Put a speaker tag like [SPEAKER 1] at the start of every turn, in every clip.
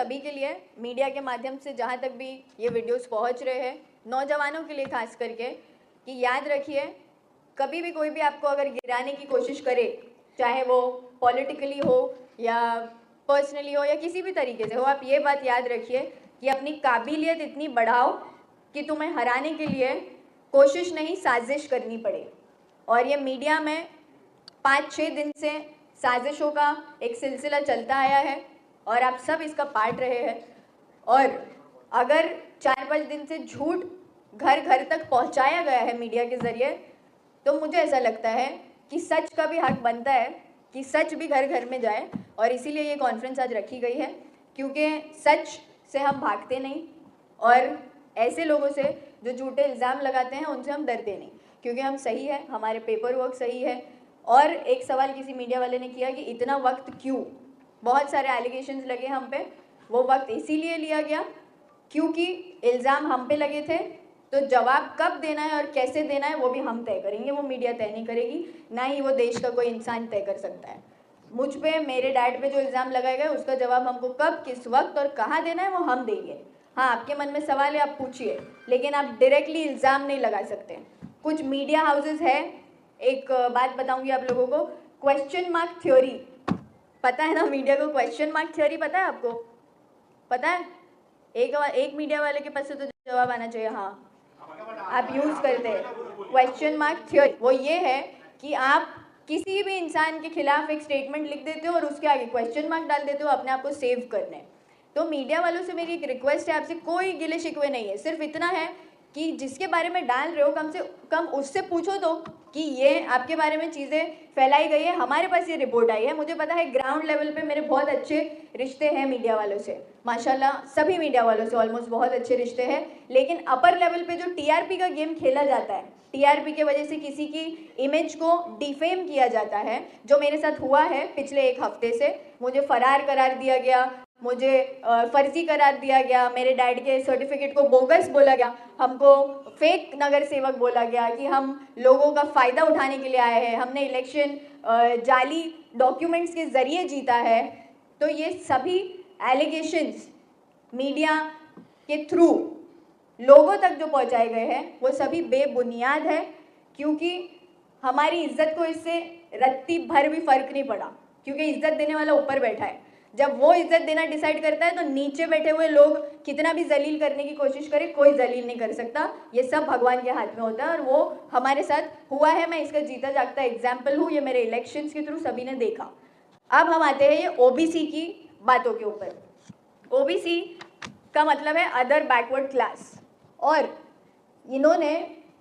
[SPEAKER 1] सभी के लिए, मीडिया के माध्यम से जहाँ तक भी ये वीडियोस पहुँच रहे हैं, नौजवानों के लिए खास करके, कि याद रखिए कभी भी कोई भी आपको अगर गिराने की कोशिश करे, चाहे वो पॉलिटिकली हो या पर्सनली हो या किसी भी तरीके से हो, आप ये बात याद रखिए कि अपनी काबिलियत इतनी बढ़ाओ कि तुम्हें हराने के लिए कोशिश नहीं साजिश करनी पड़े। और ये मीडिया में 5-6 दिन से साजिशों का एक सिलसिला चलता आया है और आप सब इसका पार्ट रहे हैं। और अगर 4-5 दिन से झूठ घर घर तक पहुंचाया गया है मीडिया के ज़रिए, तो मुझे ऐसा लगता है कि सच का भी हक बनता है कि सच भी घर घर में जाए। और इसीलिए ये कॉन्फ्रेंस आज रखी गई है, क्योंकि सच से हम भागते नहीं और ऐसे लोगों से जो झूठे इल्ज़ाम लगाते हैं उनसे हम डरते नहीं, क्योंकि हम सही है, हमारे पेपर वर्क सही है। और एक सवाल किसी मीडिया वाले ने किया कि इतना वक्त क्यों, बहुत सारे एलिगेशंस लगे हम पे, वो वक्त इसीलिए लिया गया क्योंकि इल्ज़ाम हम पे लगे थे। तो जवाब कब देना है और कैसे देना है वो भी हम तय करेंगे, वो मीडिया तय नहीं करेगी, ना ही वो देश का कोई इंसान तय कर सकता है। मुझ पे, मेरे डैड पे जो इल्ज़ाम लगाए गए उसका जवाब हमको कब, किस वक्त और कहाँ देना है वो हम देंगे। हाँ, आपके मन में सवाल है, आप पूछिए, लेकिन आप डायरेक्टली इल्ज़ाम नहीं लगा सकते। कुछ मीडिया हाउसेस है, एक बात बताऊंगी आप लोगों को, क्वेश्चन मार्क थ्योरी, पता है ना मीडिया को क्वेश्चन मार्क थ्योरी पता है आपको? पता है? एक मीडिया वाले के पास से तो जवाब आना चाहिए। हाँ, आप यूज़ करते हैं क्वेश्चन मार्क थ्योरी। वो ये है कि आप किसी भी इंसान के खिलाफ एक स्टेटमेंट लिख देते हो और उसके आगे क्वेश्चन मार्क डाल देते हो अपने आप को सेव करने। तो मीडिया वालों से मेरी एक रिक्वेस्ट है, आपसे कोई गिले शिकवे नहीं है, सिर्फ इतना है कि जिसके बारे में डाल रहे हो कम से कम उससे पूछो तो कि ये आपके बारे में चीज़ें फैलाई गई है, हमारे पास ये रिपोर्ट आई है। मुझे पता है ग्राउंड लेवल पे मेरे बहुत अच्छे रिश्ते हैं मीडिया वालों से, माशाल्लाह सभी मीडिया वालों से ऑलमोस्ट बहुत अच्छे रिश्ते हैं। लेकिन अपर लेवल पे जो टीआरपी का गेम खेला जाता है, टीआरपी के वजह से किसी की इमेज को डिफेम किया जाता है, जो मेरे साथ हुआ है पिछले 1 हफ्ते से। मुझे फरार करार दिया गया, मुझे फर्जी करार दिया गया, मेरे डैड के सर्टिफिकेट को बोगस बोला गया, हमको फेक नगर सेवक बोला गया कि हम लोगों का फ़ायदा उठाने के लिए आए हैं, हमने इलेक्शन जाली डॉक्यूमेंट्स के ज़रिए जीता है। तो ये सभी एलिगेशंस मीडिया के थ्रू लोगों तक जो पहुंचाए गए हैं वो सभी बेबुनियाद है, क्योंकि हमारी इज्जत को इससे रत्ती भर भी फर्क नहीं पड़ा, क्योंकि इज्जत देने वाला ऊपर बैठा है। जब वो इज्जत देना डिसाइड करता है तो नीचे बैठे हुए लोग कितना भी जलील करने की कोशिश करें, कोई जलील नहीं कर सकता। ये सब भगवान के हाथ में होता है और वो हमारे साथ हुआ है, मैं इसका जीता जागता एग्जाम्पल हूँ, ये मेरे इलेक्शंस के थ्रू सभी ने देखा। अब हम आते हैं ये ओबीसी की बातों के ऊपर। ओबीसी का मतलब है अदर बैकवर्ड क्लास, और इन्होंने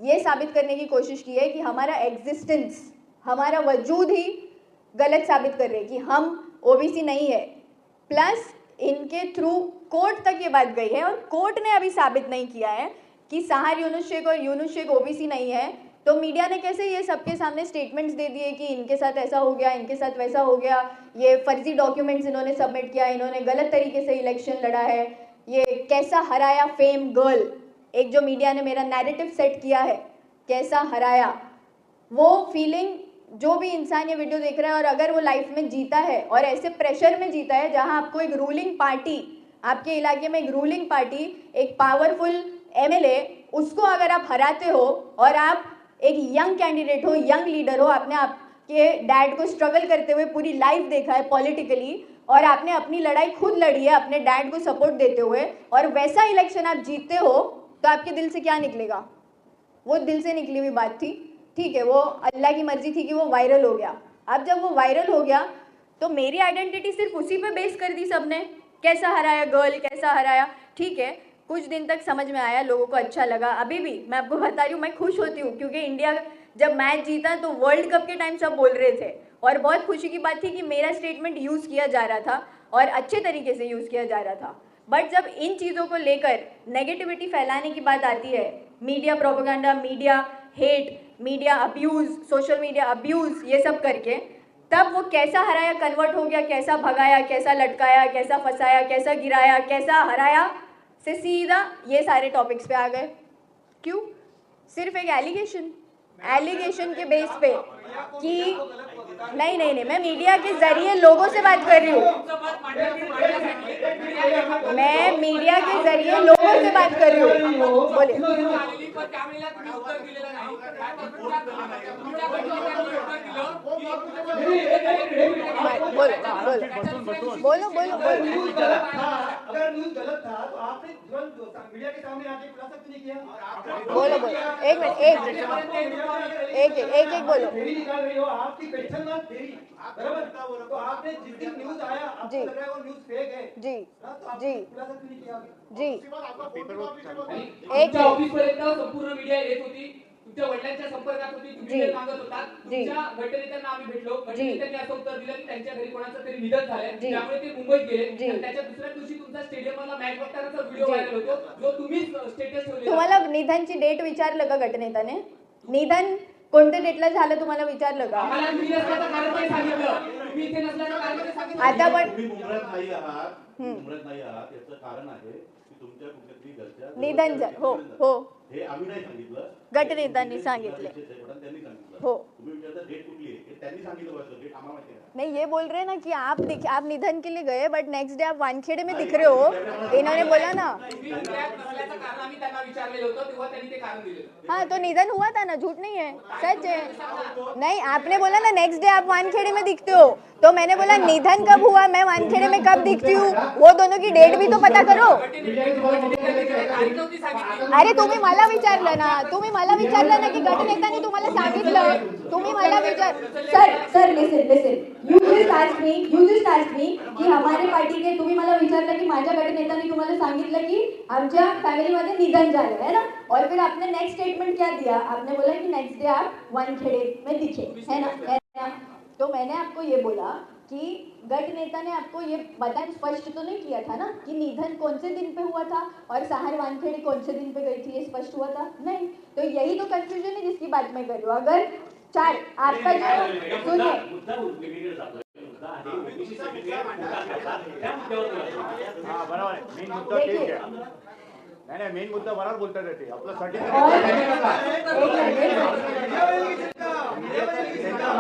[SPEAKER 1] ये साबित करने की कोशिश की है कि हमारा एग्जिस्टेंस, हमारा वजूद ही गलत साबित कर रहे हैं कि हम ओबीसी नहीं है। प्लस इनके थ्रू कोर्ट तक ये बात गई है और कोर्ट ने अभी साबित नहीं किया है कि सहार यूनुस शेख और यूनुस शेख ओबीसी नहीं है। तो मीडिया ने कैसे ये सबके सामने स्टेटमेंट्स दे दिए कि इनके साथ ऐसा हो गया, इनके साथ वैसा हो गया, ये फर्जी डॉक्यूमेंट्स इन्होंने सबमिट किया, इन्होंने गलत तरीके से इलेक्शन लड़ा है, ये कैसा हराया फेम गर्ल, एक जो मीडिया ने मेरा नैरेटिव सेट किया है, कैसा हराया। वो फीलिंग जो भी इंसान ये वीडियो देख रहा है और अगर वो लाइफ में जीता है और ऐसे प्रेशर में जीता है जहां आपको एक रूलिंग पार्टी, आपके इलाके में एक रूलिंग पार्टी, एक पावरफुल एमएलए, उसको अगर आप हराते हो और आप एक यंग कैंडिडेट हो, यंग लीडर हो, आपने आपके डैड को स्ट्रगल करते हुए पूरी लाइफ देखा है पॉलिटिकली और आपने अपनी लड़ाई खुद लड़ी है अपने डैड को सपोर्ट देते हुए, और वैसा इलेक्शन आप जीतते हो, तो आपके दिल से क्या निकलेगा? वो दिल से निकली हुई बात थी, ठीक है, वो अल्लाह की मर्जी थी कि वो वायरल हो गया। अब जब वो वायरल हो गया तो मेरी आइडेंटिटी सिर्फ उसी पे बेस कर दी सबने, कैसा हराया गर्ल, कैसा हराया। ठीक है, कुछ दिन तक समझ में आया, लोगों को अच्छा लगा। अभी भी मैं आपको बता रही हूँ, मैं खुश होती हूँ क्योंकि इंडिया जब मैच जीता तो वर्ल्ड कप के टाइम सब बोल रहे थे और बहुत खुशी की बात थी कि मेरा स्टेटमेंट यूज़ किया जा रहा था और अच्छे तरीके से यूज़ किया जा रहा था। बट जब इन चीज़ों को लेकर नेगेटिविटी फैलाने की बात आती है, media propaganda, media hate, media abuse, social media abuse, ये सब करके, तब वो कैसा हराया कन्वर्ट हो गया, कैसा भगाया, कैसा लटकाया, कैसा फंसाया, कैसा गिराया, कैसा हराया से सीधा ये सारे टॉपिक्स पे आ गए। क्यों? सिर्फ एक एलिगेशन के बेस पे कि नहीं, मैं मीडिया के जरिए लोगों से बात कर रही हूँ। मैं मीडिया के जरिए लोगों से बात कर रही हूँ। बोलिए। बोलो बोलो बोलो।
[SPEAKER 2] अगर न्यूज़ गलत था तो आपने तुरंत मीडिया के सामने आके खुलासा क्यों नहीं किया?
[SPEAKER 1] बोलो बोलो, एक मिनट, एक बोलो।
[SPEAKER 2] देरी निकाल रही हो, आपकी पेंशन ना देरी, बराबर? तो आपने जिस दिन न्यूज़ आया, आपको लग रहा है वो न्यूज़ फेक है
[SPEAKER 1] जी जी
[SPEAKER 2] खुलासा क्यों नहीं किया?
[SPEAKER 1] जी।
[SPEAKER 3] तुमच्या ऑफिसपर्यंत संपूर्ण मीडिया येत होती, तुमच्या वडिलांच्या संपर्कात होती, तुम्ही ते सांगत होता. तुमच्या गटनेत्यांना आम्ही भेटलो, गटनेत्यांनी असं उत्तर दिलं की त्यांच्या घरी कोणाचं तरी निधन झालंय, त्यामुळे ते मुंबईत गेले. आणि त्याच्या दुसऱ्या दिवशी तुमचा स्टेडियमला मॅच बघतानाचा व्हिडिओ व्हायरल होतो, जो तुम्ही स्टेटस ठेवलेला.
[SPEAKER 1] तुम्हाला निधनची डेट विचारलं का गटनेत्याने? निधन कोणत्या डेटला झालं तुम्हाला विचारलं का?
[SPEAKER 3] आम्हाला तुम्ही नसल्याचं कारण नाही सांगितलं, तुम्ही इथे नसल्याचं कारण नाही सांगितलं.
[SPEAKER 1] आता पण
[SPEAKER 4] तुम्ही मुंबईत नाही आहात याचं कारण आहे की तुमच्या कुठल्यातरी घरच्या
[SPEAKER 1] निधन झालं. हो हो,
[SPEAKER 4] हे आम्ही नाही सांगितलं,
[SPEAKER 1] गटनेत्यांनी सांगितले.
[SPEAKER 4] त्यांनी सांगितलं.
[SPEAKER 1] हो,
[SPEAKER 4] तुम्ही विचारता डेट कुठली आहे, हे त्यांनी सांगितलं पाहिजे, डेट आम्हाला माहिती आहे.
[SPEAKER 1] नहीं ये बोल रहे हैं ना कि आप निधन के लिए गए बट नेक्स्ट डे आप वानखेड़े में दिख रहे हो, इन्होंने बोला ना। हाँ तो निधन हुआ था ना, झूठ नहीं है, सच है। नहीं, आपने बोला ना नेक्स्ट डे आप वानखेड़े में दिखते हो, तो मैंने बोला निधन कब हुआ, मैं वानखेड़े में कब दिखती हूँ, वो दोनों की डेट भी तो पता करो। अरे तुम्ही मला विचारलं ना की गटनेत्याने तुम्हाला सांगितलं, तुम्ही मला विचार sir listen you just ask me की हमारे पार्टी के तुम्ही मला विचारलं की माझ्या गटनेत्याने तुम्हाला सांगितलं की आमच्या फॅमिलीमध्ये निधन झालं है ना, और फिर आपने नेक्स्ट स्टेटमेंट क्या दिया, आपने बोला कि नेक्स्ट डे आप वानखेड़े में दिखे, है ना। तो मैंने आपको ये बोला कि गट नेता ने आपको ये बता स्पष्ट तो नहीं किया था ना कि निधन कौन से दिन पे हुआ था और सहार वानखेड़े कौन से दिन पे गई थी, ये स्पष्ट हुआ था नहीं। तो यही तो कंफ्यूजन है जिसकी बात मैं कर रही हूँ। अगर चार आपका जो सुनिए,
[SPEAKER 5] मेन मुद्दा बरोबर बोलतात ते आपलं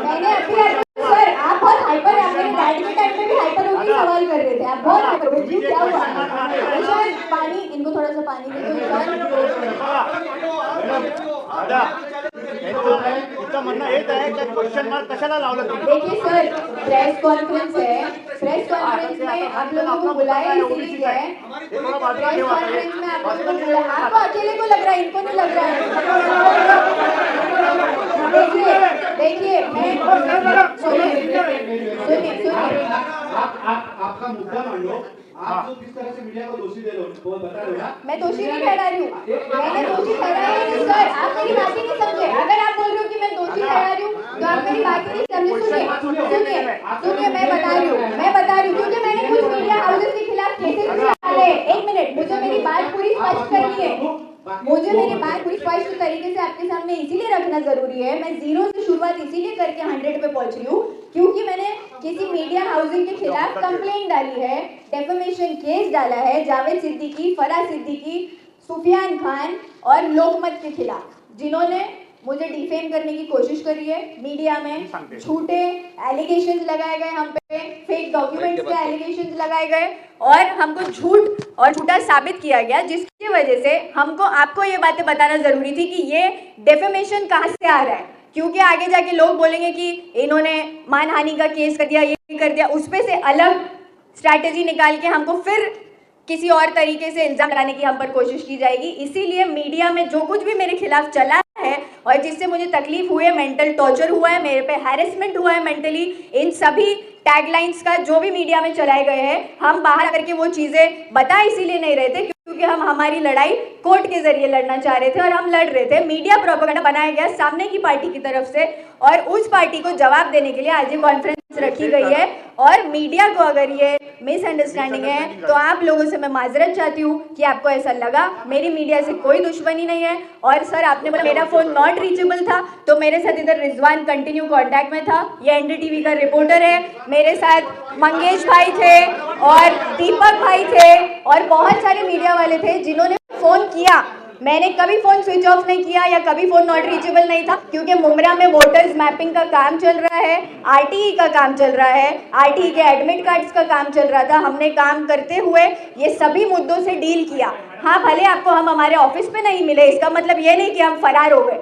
[SPEAKER 1] मैंने अभी सर आप बहुत हाइपर है, अपने डैडी के टाइम पे भी हाइपर होकर सवाल कर रहे थे, आप बहुत हाइपर हो। जी क्या हुआ? ईशान पानी, इनको थोड़ा सा पानी दे दो
[SPEAKER 5] तुमचं म्हणणं हेच आहे की क्वेश्चन मार्क कशाला लावलं तुम्ही?
[SPEAKER 1] देखिए सर, प्रेस कॉन्फ्रेंस में आप लोगों को बुलाया इसीलिए है, प्रेस कॉन्फ्रेंस में आप लोगों को बुलाया, आपको अकेले को लग रहा है, इनको नहीं लग रहा है। देखिए मैं सुनिए
[SPEAKER 2] आपका मुद्दा मान लो, आप जो किस तरह से मीडिया को दोषी दे रहे हो वो बता रहे हो ना।
[SPEAKER 1] मैं दोषी नहीं ठहरा रही हूँ, मैंने दोषी ठहराया नहीं सर, आप मेरी बात ही नहीं समझे। अगर आप बोल रहे हो कि मैं दोषी ठहरा रही हूँ तो आप मेरी बात ही नहीं समझे। सुनिए मैं बता रही हूँ क्योंकि मैंने कुछ मीडिया हाउसेस के खिलाफ केसेस भी डाले। एक मिनट, मुझे मेरी बात पूरी स्पष्ट करनी है, मुझे मेरी बात पूरी स्पष्ट तरीके से आपके सामने इसीलिए रखना जरूरी है। मैं जीरो से शुरुआत इसीलिए करके 100 पे पहुंच रही हूँ क्योंकि मैंने किसी मीडिया हाउसिंग के खिलाफ कंप्लेंट डाली है, डेफेमेशन केस डाला है जावेद सिद्दीकी, फराज सिद्दीकी, सुफियान खान और लोकमत के खिलाफ, जिन्होंने मुझे डिफेम करने की कोशिश करी है। मीडिया में झूठे एलिगेशंस लगाए गए, हम पे फेक डॉक्यूमेंट्स के एलिगेशंस लगाए गए और हमको झूठ और झूठा साबित किया गया, जिसकी वजह से हमको आपको ये बातें बताना जरूरी थी कि ये डेफेमेशन कहाँ से आ रहा है, क्योंकि आगे जाके लोग बोलेंगे कि इन्होंने मानहानि का केस कर दिया, ये कर दिया, उस पे से अलग स्ट्रैटेजी निकाल के हमको फिर किसी और तरीके से इल्जाम लगाने की हम पर कोशिश की जाएगी। इसीलिए मीडिया में जो कुछ भी मेरे खिलाफ चला है और जिससे मुझे तकलीफ हुई है, मेंटल टॉर्चर हुआ है, मेरे पे हैरेसमेंट हुआ है मेंटली, इन सभी टैगलाइंस का जो भी मीडिया में चलाए गए हैं, हम बाहर आकर के वो चीज़ें बता इसीलिए नहीं रहे थे क्योंकि हम हमारी लड़ाई कोर्ट के जरिए लड़ना चाह रहे थे और हम लड़ रहे थे। मीडिया प्रोपेगेंडा बनाया गया सामने की पार्टी की तरफ से और उस पार्टी को जवाब देने के लिए आज ये कॉन्फ्रेंस रखी गई है। और मीडिया को अगर ये मिसअंडरस्टैंडिंग है तो आप लोगों से मैं माजरत चाहती हूँ कि आपको ऐसा लगा। मेरी मीडिया से कोई दुश्मनी नहीं है। और सर आपने बोला मेरा फ़ोन नॉट रीचेबल था, तो मेरे साथ इधर रिजवान कंटिन्यू कांटेक्ट में था, ये एनडीटीवी का रिपोर्टर है, मेरे साथ मंगेश भाई थे और दीपक भाई थे और बहुत सारे मीडिया वाले थे जिन्होंने फ़ोन किया मैंने कभी फोन स्विच ऑफ नहीं किया या कभी फोन नॉट रीचेबल नहीं था, क्योंकि मुमरा में वोटर्स मैपिंग का काम चल रहा है, आरटीई का काम चल रहा है, आरटीई के एडमिट कार्ड्स का काम चल रहा था। हमने काम करते हुए ये सभी मुद्दों से डील किया। हाँ, भले आपको हम हमारे ऑफिस पे नहीं मिले, इसका मतलब ये नहीं कि हम फरार हो गए।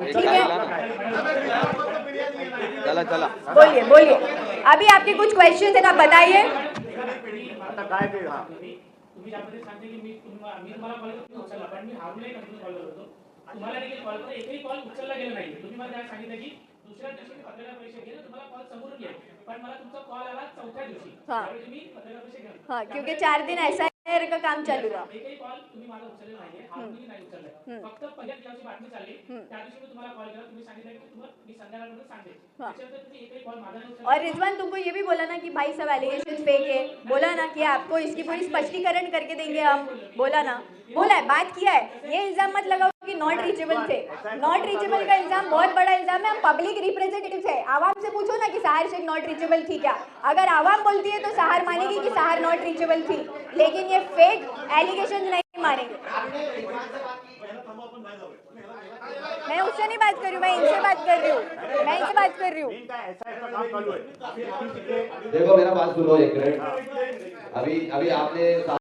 [SPEAKER 1] ठीक है,
[SPEAKER 6] चला चला
[SPEAKER 1] बोलिए बोलिए, अभी आपके कुछ क्वेश्चन है, आप बताइए।
[SPEAKER 5] आता काय ते हा.
[SPEAKER 3] तुम्ही ज्यामध्ये सांगते की मी तुम्हाला कॉल करतो उचलला, पण मी हारून नाही कंटिन्यू कॉल करत होतो. तुम्हाला देखील कॉल करतो, एकही कॉल उचलला गेला नाही. तुम्ही मला काय सांगितलं की दुसऱ्या दिवशी मी पत्रकार परिषद घेईन, तुम्हाला कॉल समोरून घ्या, पण मला तुमचा कॉल आला चौथ्या दिवशी.
[SPEAKER 1] हाँ.
[SPEAKER 3] त्यावेळी तुम्ही पत्रकार परिषद घ्या.
[SPEAKER 1] हाँ, क्योंकि 4 दिन SIR का काम चालू था।
[SPEAKER 3] एकही कॉल तुम्ही माझा उचललेला नाहीये, हारूनही नाही उचललाय. फक्त पहिल्या दिवशी बातमी चालली, त्या दिवशी मी तुम्हाला कॉल केला, तुम्ही सांगितलं की तुम्हाला मी संध्याकाळपर्यंत सांगेन.
[SPEAKER 1] हाँ.
[SPEAKER 3] त्याच्यानंतर तुम्ही एकही कॉल माझा नाही उचलला.
[SPEAKER 1] और रिजवान तुमको ये भी बोला ना कि भाई सब एलिगेशन फेक है, बोला ना कि आपको इसकी पूरी स्पष्टीकरण करके देंगे हम, बोला ना, बोला है, बात किया है। ये इल्जाम मत लगाओ कि नॉट रीचेबल थे। नॉट रीचेबल का इल्जाम बहुत बड़ा इल्जाम है। हम पब्लिक रिप्रेजेंटेटिव है, आवाम से पूछो ना कि सहार शेख नॉट रीचेबल थी क्या। अगर आवाम बोलती है तो सहार मानेगी कि सहार नॉट रीचेबल थी, लेकिन ये फेक एलिगेशन नहीं मानेंगे। मैं उससे नहीं बात कर रही हूँ, मैं इनसे बात कर रही हूँ, मैं इनसे बात कर रही हूँ।
[SPEAKER 5] मेन काय SIR का काम चालू आहे.
[SPEAKER 6] देखो मेरा बात सुनो एक मिनट. अभी अभी आपने